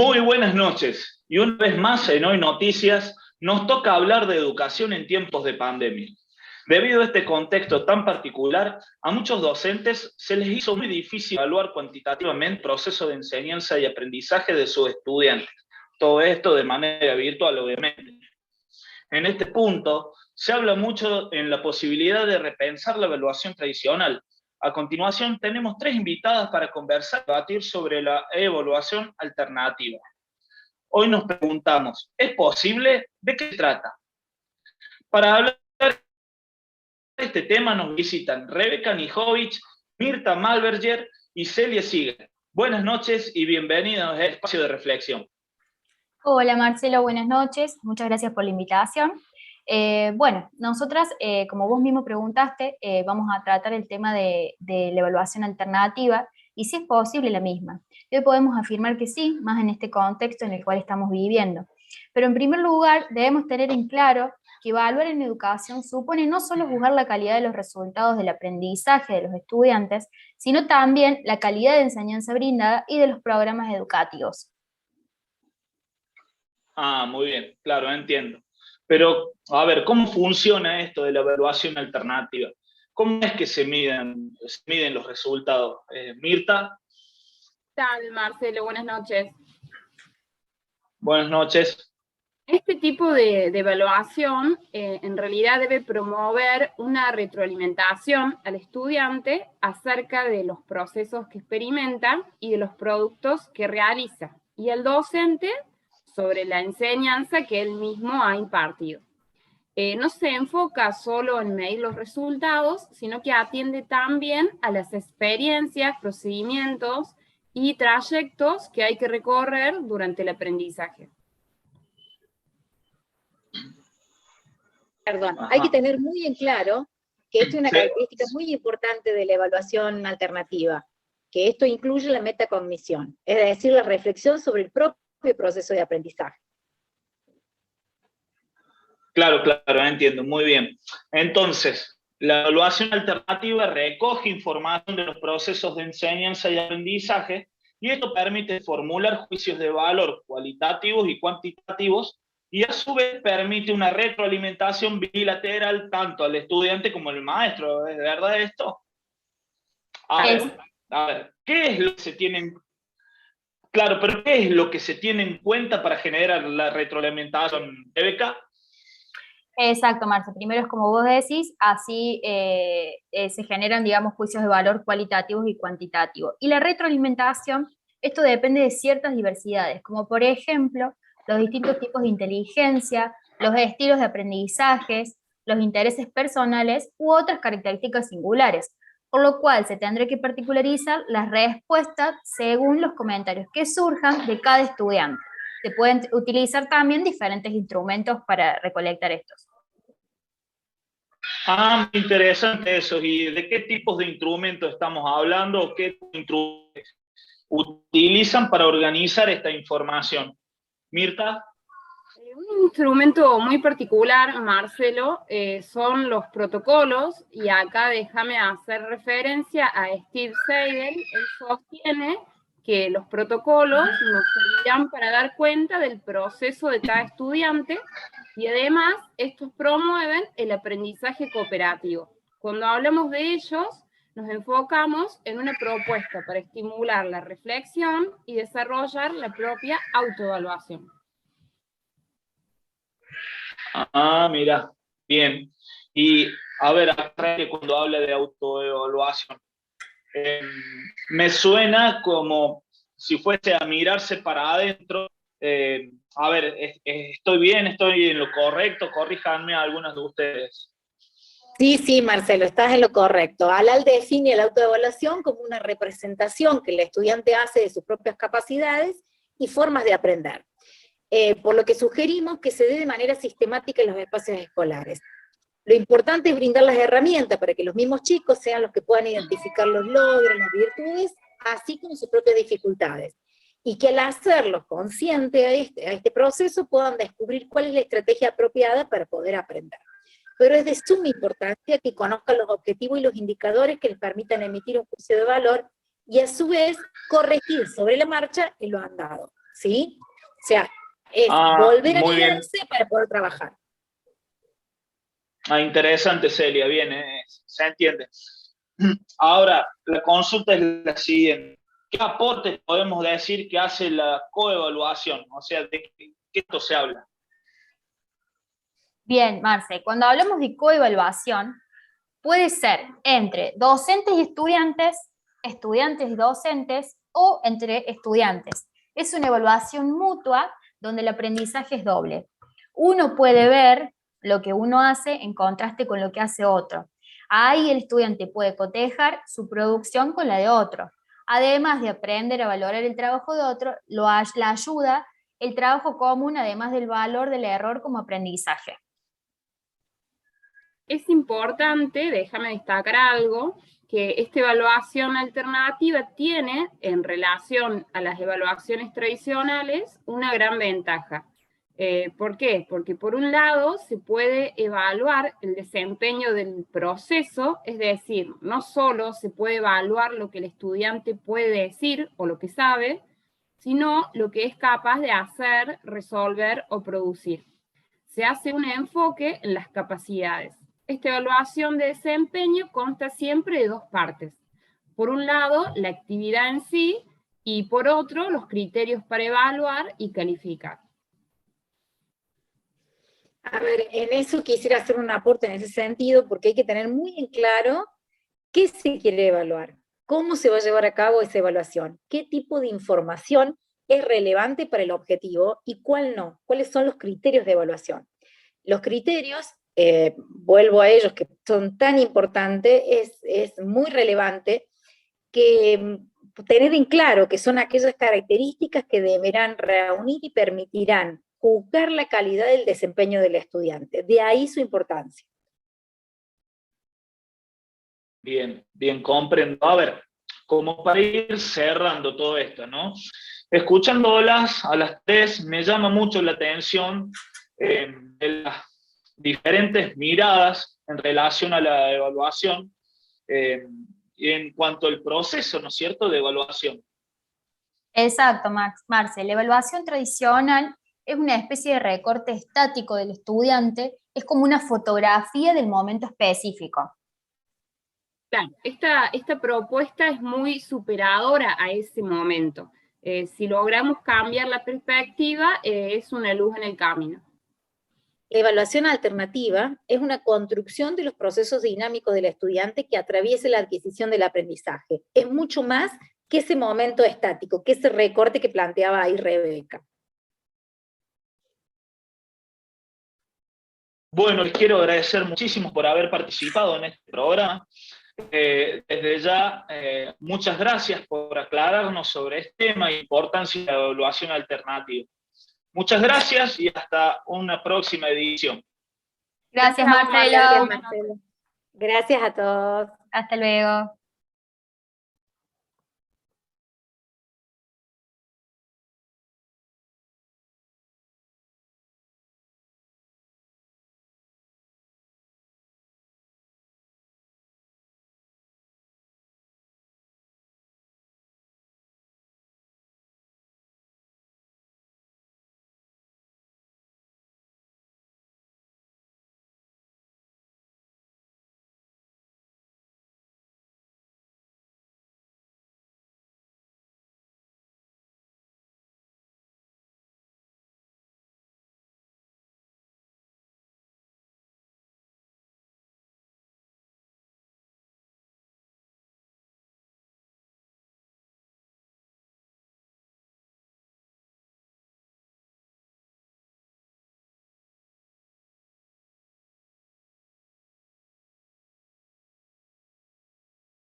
Muy buenas noches. Y una vez más en Hoy Noticias nos toca hablar de educación en tiempos de pandemia. Debido a este contexto tan particular, a muchos docentes se les hizo muy difícil evaluar cuantitativamente el proceso de enseñanza y aprendizaje de sus estudiantes. Todo esto de manera virtual, obviamente. En este punto, se habla mucho en la posibilidad de repensar la evaluación tradicional. A continuación, tenemos tres invitadas para conversar y debatir sobre la evaluación alternativa. Hoy nos preguntamos, ¿es posible? ¿De qué se trata? Para hablar de este tema nos visitan Rebeca Nijovic, Mirta Malberger y Celia Siger. Buenas noches y bienvenidos a Espacio de Reflexión. Hola Marcelo, buenas noches, muchas gracias por la invitación. Nosotras, como vos mismo preguntaste, vamos a tratar el tema de la evaluación alternativa y si es posible la misma. Hoy podemos afirmar que sí, más en este contexto en el cual estamos viviendo. Pero en primer lugar, debemos tener en claro que evaluar en educación supone no solo juzgar la calidad de los resultados del aprendizaje de los estudiantes, sino también la calidad de enseñanza brindada y de los programas educativos. Muy bien, claro, entiendo. Pero, a ver, ¿cómo funciona esto de la evaluación alternativa? ¿Cómo es que se miden los resultados? Mirta. ¿Qué tal, Marcelo? Buenas noches. Buenas noches. Este tipo de evaluación en realidad debe promover una retroalimentación al estudiante acerca de los procesos que experimenta y de los productos que realiza, y al docente sobre la enseñanza que él mismo ha impartido. No se enfoca solo en medir los resultados, sino que atiende también a las experiencias, procedimientos y trayectos que hay que recorrer durante el aprendizaje. Perdón, hay que tener muy en claro que esto es una característica muy importante de la evaluación alternativa, que esto incluye la metacognición, es decir, la reflexión sobre el propio proceso de aprendizaje. Claro, entiendo, muy bien. Entonces, la evaluación alternativa recoge información de los procesos de enseñanza y aprendizaje, y esto permite formular juicios de valor cualitativos y cuantitativos, y a su vez permite una retroalimentación bilateral tanto al estudiante como al maestro. ¿Es verdad esto? A ver, ¿qué es lo que se tiene en... Claro, pero ¿qué es lo que se tiene en cuenta para generar la retroalimentación, Rebeca? Exacto, Marce. Primero es como vos decís, así se generan, digamos, juicios de valor cualitativos y cuantitativos. Y la retroalimentación, esto depende de ciertas diversidades, como por ejemplo, los distintos tipos de inteligencia, los estilos de aprendizajes, los intereses personales u otras características singulares, por lo cual se tendrá que particularizar las respuestas según los comentarios que surjan de cada estudiante. Se pueden utilizar también diferentes instrumentos para recolectar estos. Interesante eso. ¿Y de qué tipos de instrumentos estamos hablando? ¿Qué instrumentos utilizan para organizar esta información? Mirta. Un instrumento muy particular, Marcelo, son los protocolos, y acá déjame hacer referencia a Steve Seidel. Él sostiene que los protocolos nos servirán para dar cuenta del proceso de cada estudiante, y además estos promueven el aprendizaje cooperativo. Cuando hablamos de ellos, nos enfocamos en una propuesta para estimular la reflexión y desarrollar la propia autoevaluación. Mira, bien. Y a ver, cuando habla de autoevaluación, me suena como si fuese a mirarse para adentro. A ver, ¿estoy bien? ¿Estoy en lo correcto? Corríjanme a algunos de ustedes. Sí, Marcelo, estás en lo correcto. Alal define la autoevaluación como una representación que el estudiante hace de sus propias capacidades y formas de aprender. Por lo que sugerimos que se dé de manera sistemática en los espacios escolares. Lo importante es brindar las herramientas para que los mismos chicos sean los que puedan identificar los logros, las virtudes, así como sus propias dificultades. Y que al hacerlos conscientes a este proceso puedan descubrir cuál es la estrategia apropiada para poder aprender. Pero es de suma importancia que conozcan los objetivos y los indicadores que les permitan emitir un juicio de valor y a su vez corregir sobre la marcha en lo andado, ¿sí? O sea, es volver a muy bien. negarse para poder trabajar. Interesante, Celia, bien, se entiende. Ahora, la consulta es la siguiente. ¿Qué aportes podemos decir que hace la coevaluación? O sea, ¿de qué esto se habla? Bien, Marce, cuando hablamos de coevaluación, puede ser entre docentes y estudiantes, estudiantes y docentes, o entre estudiantes. Es una evaluación mutua donde el aprendizaje es doble. Uno puede ver lo que uno hace en contraste con lo que hace otro. Ahí el estudiante puede cotejar su producción con la de otro. Además de aprender a valorar el trabajo de otro, la ayuda el trabajo común, además del valor del error como aprendizaje. Es importante, déjame destacar algo, que esta evaluación alternativa tiene, en relación a las evaluaciones tradicionales, una gran ventaja. ¿Por qué? Porque por un lado se puede evaluar el desempeño del proceso, es decir, no solo se puede evaluar lo que el estudiante puede decir o lo que sabe, sino lo que es capaz de hacer, resolver o producir. Se hace un enfoque en las capacidades. Esta evaluación de desempeño consta siempre de dos partes. Por un lado, la actividad en sí, y por otro, los criterios para evaluar y calificar. A ver, en eso quisiera hacer un aporte en ese sentido, porque hay que tener muy en claro qué se quiere evaluar, cómo se va a llevar a cabo esa evaluación, qué tipo de información es relevante para el objetivo y cuál no, cuáles son los criterios de evaluación. Los criterios, vuelvo a ellos que son tan importantes, es muy relevante que tener en claro que son aquellas características que deberán reunir y permitirán juzgar la calidad del desempeño del estudiante. De ahí su importancia. Bien, bien, comprendo. A ver, como para ir cerrando todo esto, ¿no? Escuchándolas a las tres, me llama mucho la atención de las diferentes miradas en relación a la evaluación y en cuanto al proceso, ¿no es cierto?, de evaluación. Exacto, Marce. La evaluación tradicional es una especie de recorte estático del estudiante, es como una fotografía del momento específico. Claro, esta propuesta es muy superadora a ese momento. Si logramos cambiar la perspectiva, es una luz en el camino. La evaluación alternativa es una construcción de los procesos dinámicos del estudiante que atraviese la adquisición del aprendizaje. Es mucho más que ese momento estático, que ese recorte que planteaba ahí Rebeca. Bueno, les quiero agradecer muchísimo por haber participado en este programa. Desde ya, muchas gracias por aclararnos sobre este tema e importancia de la evaluación alternativa. Muchas gracias y hasta una próxima edición. Gracias, Gracias, Marcelo. Marcelo. Gracias a todos. Hasta luego.